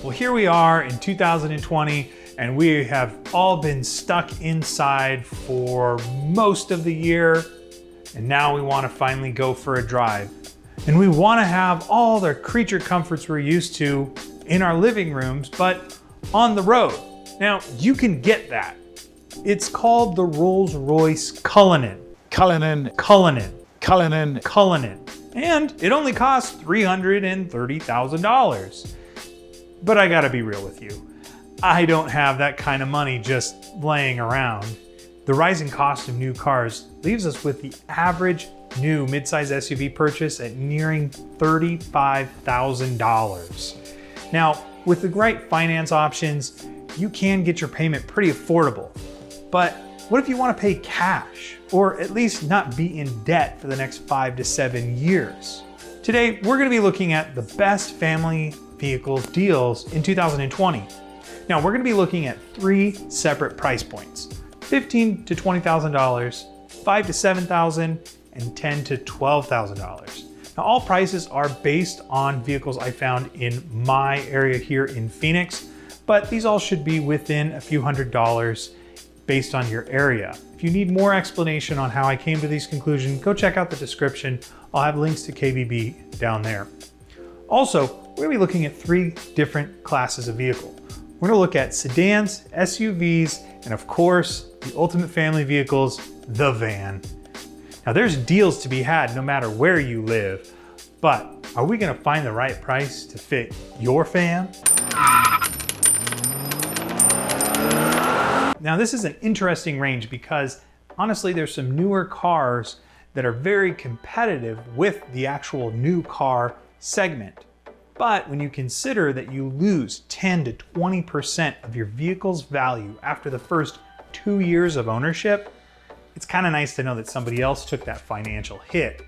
Well, here we are in 2020, and we have all been stuck inside for most of the year, and now we want to finally go for a drive. And we want to have all the creature comforts we're used to in our living rooms, but on the road. Now, you can get that. It's called the Rolls-Royce Cullinan. Cullinan. And it only costs $330,000. But I gotta be real with you. I don't have that kind of money just laying around. The rising cost of new cars leaves us with the average new midsize SUV purchase at nearing $35,000. Now, with the right finance options, you can get your payment pretty affordable. But what if you want to pay cash, or at least not be in debt for the next 5 to 7 years? Today, we're going to be looking at the best family vehicle deals in 2020. Now, we're going to be looking at 3 separate price points: $15,000 to $20,000, $5,000 to $7,000, and $10,000 to $12,000. Now, all prices are based on vehicles I found in my area here in Phoenix, but these all should be within a few $100s based on your area. If you need more explanation on how I came to these conclusions, go check out the description. I'll have links to KBB down there. Also, we're gonna be looking at 3 different classes of vehicle. We're gonna look at sedans, SUVs, and of course, the ultimate family vehicles, the van. Now, there's deals to be had no matter where you live, but are we gonna find the right price to fit your fam? Now, this is an interesting range because honestly, there's some newer cars that are very competitive with the actual new car segment. But when you consider that you lose 10 to 20% of your vehicle's value after the first 2 years of ownership, it's kind of nice to know that somebody else took that financial hit.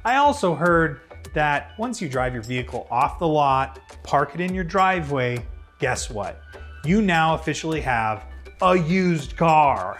I also heard that once you drive your vehicle off the lot, park it in your driveway, guess what? You now officially have a used car.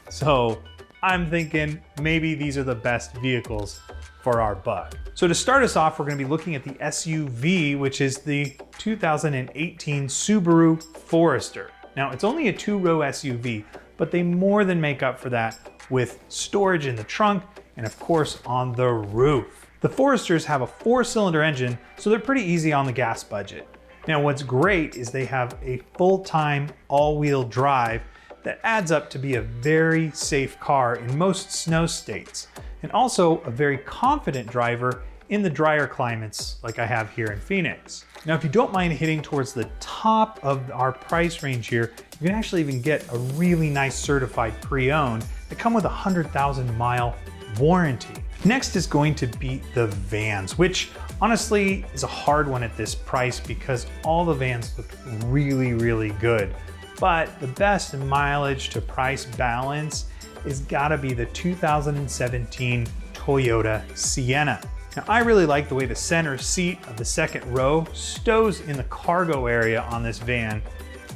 So I'm thinking maybe these are the best vehicles for our buck. So to start us off, we're gonna be looking at the SUV, which is the 2018 Subaru Forester. Now, it's only a 2-row SUV, but they more than make up for that with storage in the trunk and of course on the roof. The Foresters have a 4-cylinder engine, so they're pretty easy on the gas budget. Now, what's great is they have a full-time all-wheel drive that adds up to be a very safe car in most snow states, and also a very confident driver in the drier climates like I have here in Phoenix. Now, if you don't mind hitting towards the top of our price range here, you can actually even get a really nice certified pre-owned that come with a 100,000-mile warranty. Next is going to be the vans, which honestly is a hard one at this price because all the vans look really, really good. But the best mileage to price balance is gotta be the 2017 Toyota Sienna. Now, I really like the way the center seat of the second row stows in the cargo area on this van.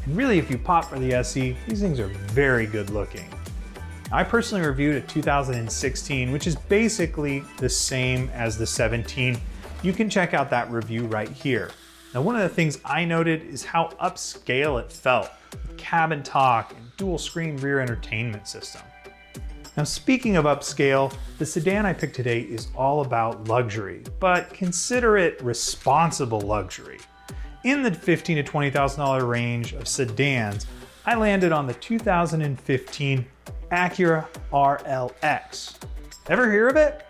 And really, if you pop for the SE, these things are very good looking. I personally reviewed a 2016, which is basically the same as the 17. You can check out that review right here. Now, one of the things I noted is how upscale it felt, with cabin talk and dual screen rear entertainment system. Now, speaking of upscale, the sedan I picked today is all about luxury, but consider it responsible luxury. In the $15,000 to $20,000 range of sedans, I landed on the 2015 Acura RLX. Ever hear of it?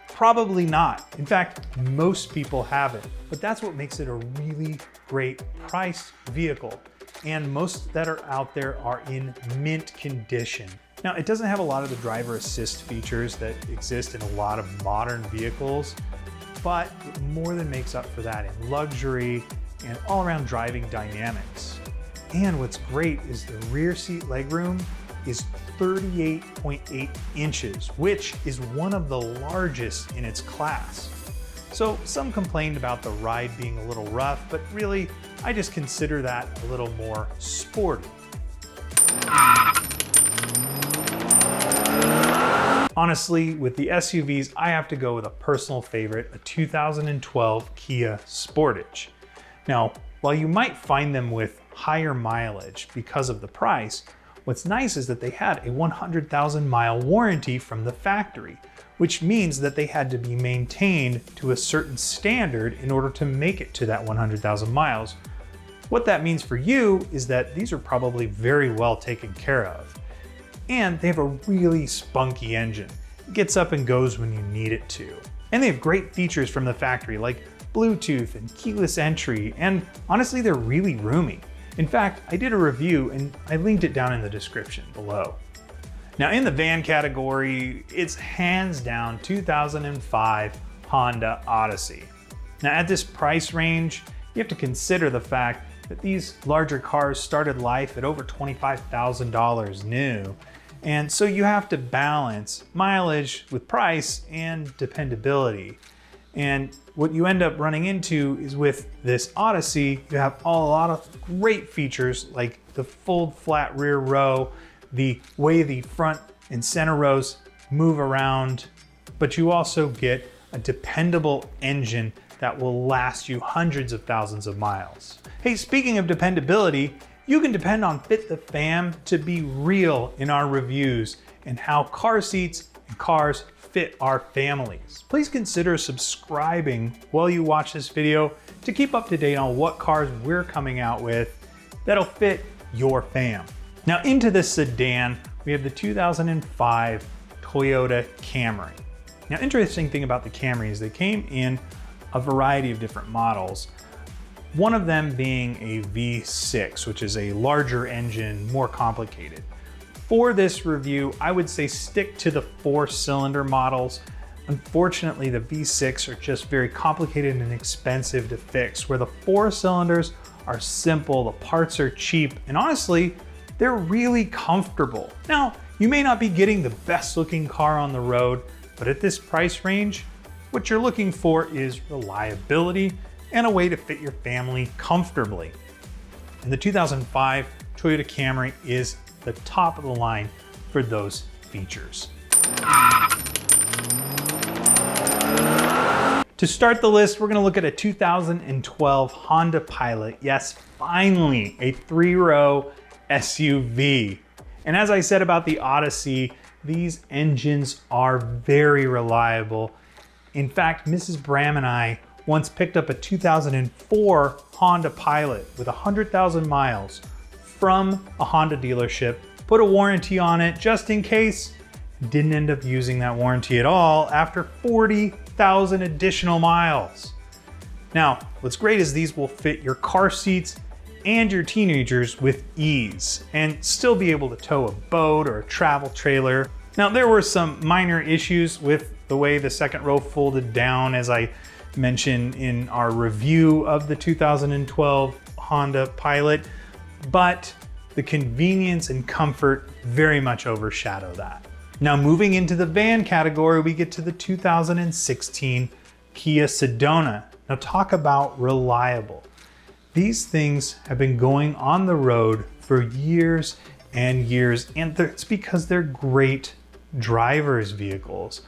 Probably not. In fact, most people haven't, but that's what makes it a really great priced vehicle. And most that are out there are in mint condition. Now, it doesn't have a lot of the driver assist features that exist in a lot of modern vehicles, but it more than makes up for that in luxury and all around driving dynamics. And what's great is the rear seat legroom is 38.8 inches, which is one of the largest in its class. So some complained about the ride being a little rough, but really, I just consider that a little more sporty. Honestly, with the SUVs, I have to go with a personal favorite, a 2012 Kia Sportage. Now, while you might find them with higher mileage because of the price, what's nice is that they had a 100,000 mile warranty from the factory, which means that they had to be maintained to a certain standard in order to make it to that 100,000 miles. What that means for you is that these are probably very well taken care of. And they have a really spunky engine. It gets up and goes when you need it to. And they have great features from the factory like Bluetooth and keyless entry, and honestly, they're really roomy. In fact, I did a review and I linked it down in the description below. Now in the van category, it's hands down 2005 Honda Odyssey. Now at this price range, you have to consider the fact that these larger cars started life at over $25,000 new. And so you have to balance mileage with price and dependability. And what you end up running into is with this Odyssey, you have a lot of great features like the fold flat rear row, the way the front and center rows move around, but you also get a dependable engine that will last you hundreds of thousands of miles. Hey, speaking of dependability, you can depend on Fit the Fam to be real in our reviews and how car seats and cars fit our families. Please consider subscribing while you watch this video to keep up to date on what cars we're coming out with that'll fit your fam. Now into the sedan, we have the 2005 Toyota Camry. Now, interesting thing about the Camry is they came in a variety of different models. One of them being a V6, which is a larger engine, more complicated. For this review, I would say stick to the 4-cylinder models. Unfortunately, the V6 are just very complicated and expensive to fix, where the 4 cylinders are simple, the parts are cheap, and honestly, they're really comfortable. Now, you may not be getting the best looking car on the road, but at this price range, what you're looking for is reliability and a way to fit your family comfortably. And the 2005 Toyota Camry is the top of the line for those features. To start the list, we're gonna look at a 2012 Honda Pilot. Yes, finally, a 3-row SUV. And as I said about the Odyssey, these engines are very reliable. In fact, Mrs. Bram and I once picked up a 2004 Honda Pilot with 100,000 miles from a Honda dealership, put a warranty on it just in case, didn't end up using that warranty at all after 40,000 additional miles. Now, what's great is these will fit your car seats and your teenagers with ease and still be able to tow a boat or a travel trailer. Now, there were some minor issues with the way the second row folded down, as I mentioned in our review of the 2012 Honda Pilot, but the convenience and comfort very much overshadow that. Now, moving into the van category, we get to the 2016 Kia Sedona. Now, talk about reliable. These things have been going on the road for years and years, and it's because they're great driver's vehicles.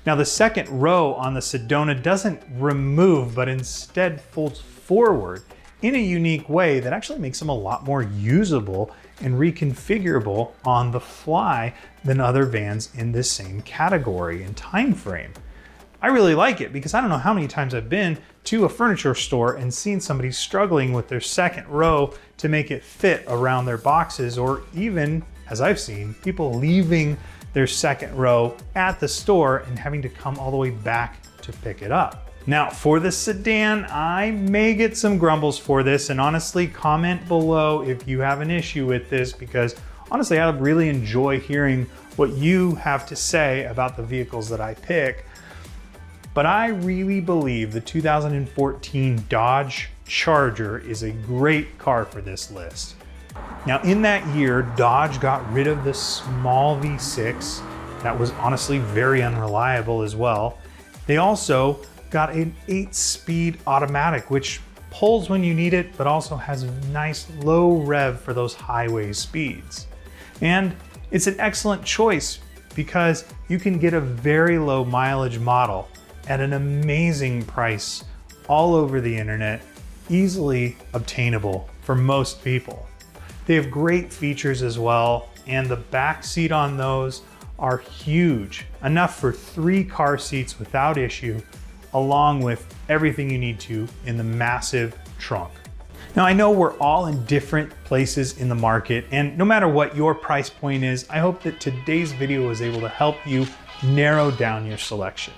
Now, the second row on the Sedona doesn't remove, but instead folds forward in a unique way that actually makes them a lot more usable and reconfigurable on the fly than other vans in this same category and time frame. I really like it because I don't know how many times I've been to a furniture store and seen somebody struggling with their second row to make it fit around their boxes, or even, as I've seen, people leaving their second row at the store and having to come all the way back to pick it up. Now, for the sedan, I may get some grumbles for this, and honestly, comment below if you have an issue with this, because honestly, I really enjoy hearing what you have to say about the vehicles that I pick. But I really believe the 2014 Dodge Charger is a great car for this list. Now, in that year, Dodge got rid of the small V6 that was honestly very unreliable as well. They also got an 8-speed automatic, which pulls when you need it, but also has a nice low rev for those highway speeds. And it's an excellent choice because you can get a very low mileage model at an amazing price all over the internet easily obtainable for most people. They have great features as well, and the back seat on those are huge, enough for 3 car seats without issue, along with everything you need to in the massive trunk. Now, I know we're all in different places in the market, and no matter what your price point is, I hope that today's video was able to help you narrow down your selection.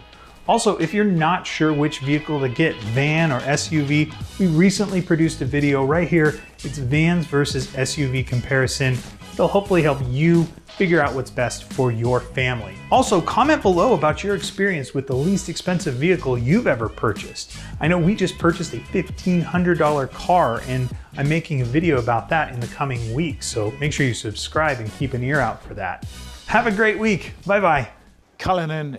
Also, if you're not sure which vehicle to get, van or SUV, we recently produced a video right here. It's vans versus SUV comparison. It'll hopefully help you figure out what's best for your family. Also, comment below about your experience with the least expensive vehicle you've ever purchased. I know we just purchased a $1,500 car, and I'm making a video about that in the coming weeks, so make sure you subscribe and keep an ear out for that. Have a great week. Bye-bye. Cullinan